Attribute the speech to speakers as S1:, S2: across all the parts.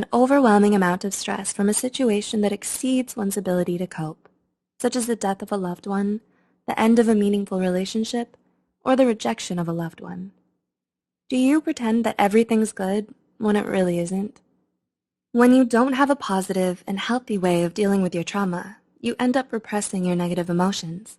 S1: an overwhelming amount of stress from a situation that exceeds one's ability to cope, such as the death of a loved one, the end of a meaningful relationship, or the rejection of a loved one. Do you pretend that everything's good when it really isn't? When you don't have a positive and healthy way of dealing with your trauma, you end up repressing your negative emotions.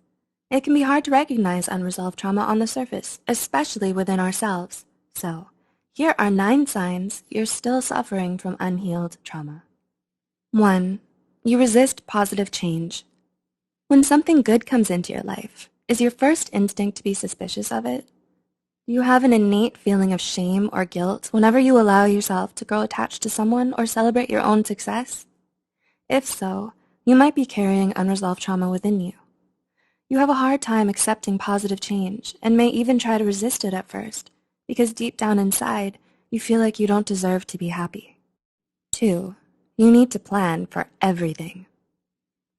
S1: It can be hard to recognize unresolved trauma on the surface, especially within ourselves. So, here are 9 signs you're still suffering from unhealed trauma. 1. You resist positive change. When something good comes into your life, is your first instinct to be suspicious of it? Do you have an innate feeling of shame or guilt whenever you allow yourself to grow attached to someone or celebrate your own success? If so, you might be carrying unresolved trauma within you. You have a hard time accepting positive change and may even try to resist it at first because deep down inside, you feel like you don't deserve to be happy. 2. You need to plan for everything.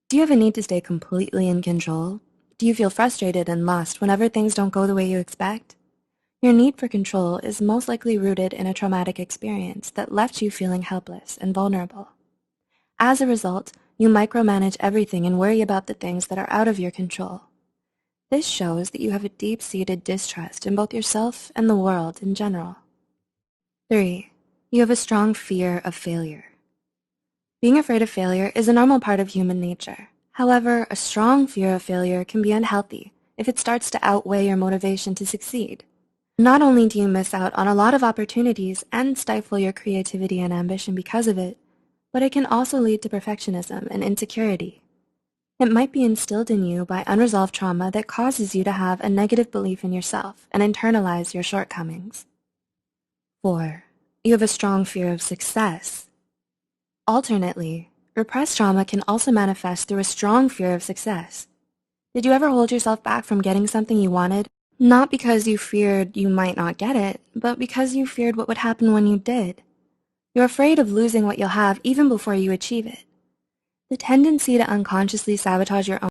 S1: Do you have a need to stay completely in control? Do you feel frustrated and lost whenever things don't go the way you expect? Your need for control is most likely rooted in a traumatic experience that left you feeling helpless and vulnerable. As a result, you micromanage everything and worry about the things that are out of your control. This shows that you have a deep-seated distrust in both yourself and the world in general. 3. You have a strong fear of failure. Being afraid of failure is a normal part of human nature. However, a strong fear of failure can be unhealthy if it starts to outweigh your motivation to succeed. Not only do you miss out on a lot of opportunities and stifle your creativity and ambition because of it, but it can also lead to perfectionism and insecurity. It might be instilled in you by unresolved trauma that causes you to have a negative belief in yourself and internalize your shortcomings. 4. You have a strong fear of success. Alternately, repressed trauma can also manifest through a strong fear of success. Did you ever hold yourself back from getting something you wanted? Not because you feared you might not get it, but because you feared what would happen when you did. You're afraid of losing what you'll have even before you achieve it. The tendency to unconsciously sabotage your own